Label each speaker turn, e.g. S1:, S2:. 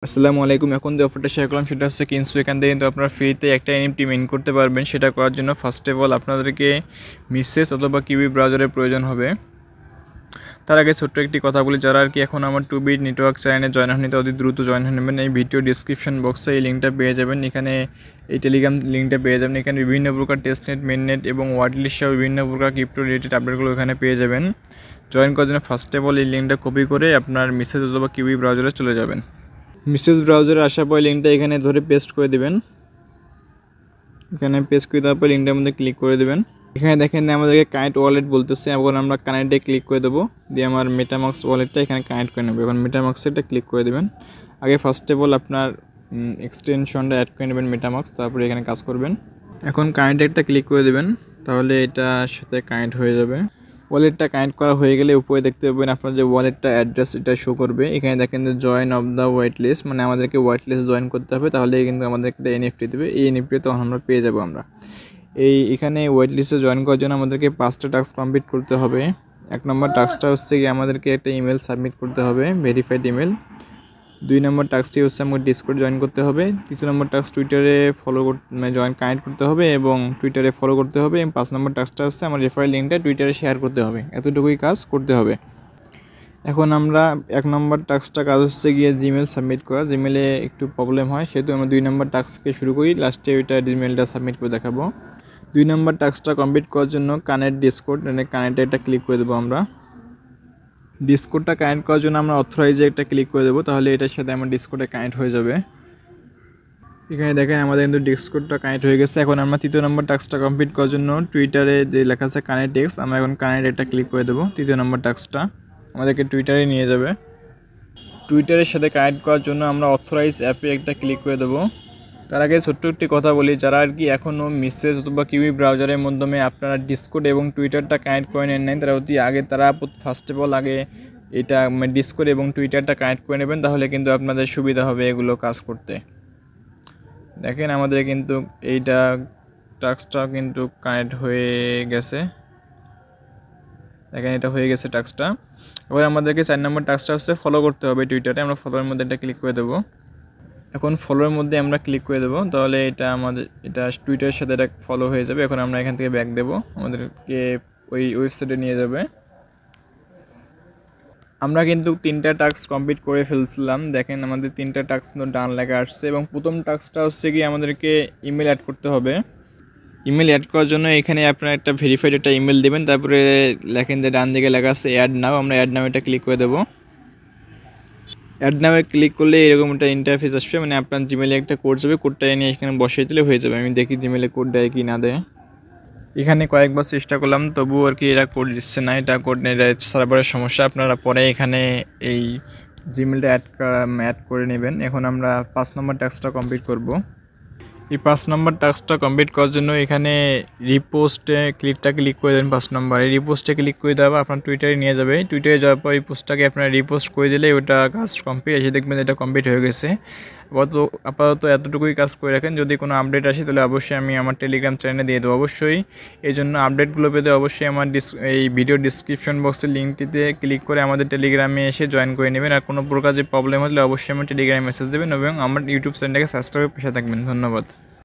S1: আসসালামু আলাইকুম। এখন যে অফারটা শেয়ার করলাম সেটা হচ্ছে কিনসু। এখান থেকে কিন্তু আপনারা ফ্রিতে একটা এনএফটি মিন্ট করতে পারবেন। সেটা করার জন্য ফার্স্ট অফ অল আপনাদেরকে মিসেস অথবা কিউই ব্রাউজারের প্রয়োজন হবে। তার আগে ছোট্ট একটি কথা বলি, যারা আর কি এখন আমার 2bit নেটওয়ার্ক চ্যানেলে জয়েন হয়নি অতি দ্রুত জয়েন হয়ে নেবেন। এই ভিডিও ডিসক্রিপশন বক্সে এই লিঙ্কটা পেয়ে যাবেন। এখানে এই টেলিগ্রাম লিঙ্কটা পেয়ে যাবেন। এখানে বিভিন্ন প্রকার টেস্টনেট, মেননেট এবং ওয়ার্ডলিস্ট সহ বিভিন্ন প্রকার ক্রিপ্টো রিলেটেড আপডেটগুলো এখানে পেয়ে যাবেন। জয়েন করার জন্য ফার্স্ট অফ অল এই লিঙ্কটা কপি করে আপনার মিসেস অথবা কিউই ব্রাউজারে চলে যাবেন। মিসেস ব্রাউজারে আসার পর লিঙ্কটা এখানে ধরে পেস্ট করে দেবেন। এখানে পেস্ট করে দেওয়ার পর লিঙ্কটার মধ্যে ক্লিক করে দেবেন। এখানে দেখেন আমাদেরকে কানেক্ট ওয়ালেট বলতেছে, এখন আমরা কানেক্টে ক্লিক করে দেবো। দিয়ে আমার মেটামাক্স ওয়ালেটটা এখানে কানেক্ট করে নেবো। এখন মেটামাক্সেরটা ক্লিক করে দেবেন। আগে ফার্স্ট অফ অল আপনার এক্সটেনশনটা অ্যাড করে নেবেন মেটামাক্স, তারপরে এখানে কাজ করবেন। এখন কানেক্টে একটা ক্লিক করে দেবেন, তাহলে এটার সাথে কানেক্ট হয়ে যাবে। ওয়ালেটটা কানেক্ট করা হয়ে গেলে উপরে দেখতে পাবেন আপনার যে ওয়ালেটটা অ্যাড্রেস এটা শো করবে। এখানে দেখেন যে join of the wait list, মানে আমাদেরকে ওয়াইট লিস্ট জয়েন করতে হবে, তাহলে কিন্তু আমাদেরকে একটা এনএফটি দেবে। এই এনএফটি তখন আমরা পেয়ে যাবো। আমরা এখানে ওয়াইট লিস্টে জয়েন করার জন্য আমাদেরকে 5টা টাস্ক কমপ্লিট করতে হবে। 1 নম্বর টাস্কটা হচ্ছে কি আমাদেরকে একটা ইমেল সাবমিট করতে হবে, ভেরিফাইড ইমেল। 2 নম্বর টাস্কটি হচ্ছে আমাকে ডিসকর্ড জয়েন করতে হবে। 3 নম্বর টাস্ক টুইটারে জয়েন কানেক্ট করতে হবে এবং টুইটারে ফলো করতে হবে। এবং 5 নম্বর টাস্কটা হচ্ছে আমার রেফারেল লিঙ্কটা টুইটারে শেয়ার করতে হবে। এতটুকুই কাজ করতে হবে। এখন আমরা 1 নম্বর টাস্কটা কাজ হচ্ছে গিয়ে জিমেল সাবমিট করা। জিমেলে একটু প্রবলেম হয়, সেহেতু আমরা 2 নম্বর টাস্ককে শুরু করি, লাস্টে ওইটা জিমেলটা সাবমিট করে দেখাবো। 2 নম্বর টাস্কটা কমপ্লিট করার জন্য কানেক্ট ডিসকর্ড, মানে কানেক্টে একটা ক্লিক করে দেবো আমরা। ডিসকর্ডটা কানেক্ট করার জন্য আমরা অথরাইজে একটা ক্লিক করে দেবো, তাহলে এটার সাথে আমার ডিসকর্ডে কানেক্ট হয়ে যাবে। এখানে দেখেন আমাদের কিন্তু ডিসকর্ডটা কানেক্ট হয়ে গেছে। এখন আমরা 3 নম্বর টাস্কটা কমপ্লিট করার জন্য টুইটারে যে লেখা আছে কানেক্ট টেক্সট, আমরা এখন কানেক্ট একটা ক্লিক করে দেবো। 3 নম্বর টাস্কটা আমাদেরকে টুইটারে নিয়ে যাবে। টুইটারের সাথে কানেক্ট করার জন্য আমরা অথরাইজ অ্যাপে একটা ক্লিক করে দেবো। তার আগে ছোট্ট একটি কথা বলি, যারা আর কি এখনও মিসেস অথবা কিউই ব্রাউজারের মাধ্যমে আপনারা ডিসকর্ড এবং টুইটারটা কানেক্ট করে নেন নাই, তারা ফার্স্ট অফ অল আগে এটা ডিসকর্ড এবং টুইটারটা কানেক্ট করে নেবেন, তাহলে কিন্তু আপনাদের সুবিধা হবে এগুলো কাজ করতে। দেখেন আমাদের কিন্তু এইটা টাস্কটা কিন্তু কানেক্ট হয়ে গেছে। দেখেন এটা হয়ে গেছে টাস্কটা। এবার আমাদেরকে 4 নম্বর টাস্কটা হচ্ছে ফলো করতে হবে টুইটারে। আমরা ফলোর মধ্যে এটা ক্লিক করে দেবো। এখন ফলোর মধ্যে আমরা ক্লিক করে দেবো, তাহলে এটা টুইটারের সাথে এটা ফলো হয়ে যাবে। এখন আমরা এখান থেকে ব্যাক দেবো, আমাদেরকে ওই ওয়েবসাইটে নিয়ে যাবে। আমরা কিন্তু 3টা টাস্ক কমপ্লিট করে ফেলছিলাম। দেখেন আমাদের 3টা টাস্ক ডান লেখা আসছে এবং প্রথম টাস্কটা হচ্ছে কি আমাদেরকে ইমেল অ্যাড করতে হবে। ইমেল অ্যাড করার জন্য এখানে আপনারা একটা ভেরিফাইড একটা ইমেল দেবেন, তারপরে লেখেন যে ডান দিকে লেখা আছে অ্যাড নাও, আমরা অ্যাড নাও এটা ক্লিক করে দেবো। অ্যাড নামে ক্লিক করলে এরকম একটা ইন্টারফেস আসবে, মানে আপনার জিমেলে একটা কোড যাবে, কোডটা এনে এখানে বসিয়ে দিলে হয়ে যাবে। আমি দেখি জিমেলে কোড দেয় কি না দেয়। এখানে কয়েকবার চেষ্টা করলাম, তবুও আর কি এরা কোড দিচ্ছে না। এটা কোড এটা সার্ভারের সমস্যা। আপনারা পরে এখানে এই জিমেলটা অ্যাড করে নেবেন। এখন আমরা 5 নম্বর টাস্কটা কমপ্লিট করব। এই 5 নম্বর টাস্কটা কমপ্লিট করার জন্য এখানে রিপোস্টে ক্লিক করে দেবেন। 5 নম্বরে রিপোস্টে ক্লিক করে দেওয়া আপনার টুইটারে নিয়ে যাবে। টুইটারে যাওয়ার পর এই পোস্টটাকে আপনারা রিপোস্ট করে দিলে ওটা কাজ কমপ্লিট, এসে দেখবেন এটা কমপ্লিট হয়ে গেছে। আপাতত এতটুকুই কাজ করে রাখেন। যদি কোনো আপডেট আসে তাহলে অবশ্যই আমি আমার টেলিগ্রাম চ্যানেলে দিয়ে দেবো অবশ্যই। এই জন্য আপডেটগুলো পেতে অবশ্যই আমার এই ভিডিও ডিসক্রিপশন বক্সের লিঙ্কটিতে ক্লিক করে আমাদের টেলিগ্রামে এসে জয়েন করে নেবেন। আর কোনো প্রকার যে প্রবলেম হলে অবশ্যই আমার টেলিগ্রামে মেসেজ দেবেন এবং আমার ইউটিউব চ্যানেলটাকে সাবস্ক্রাইব করে পাশে থাকবেন। ধন্যবাদ।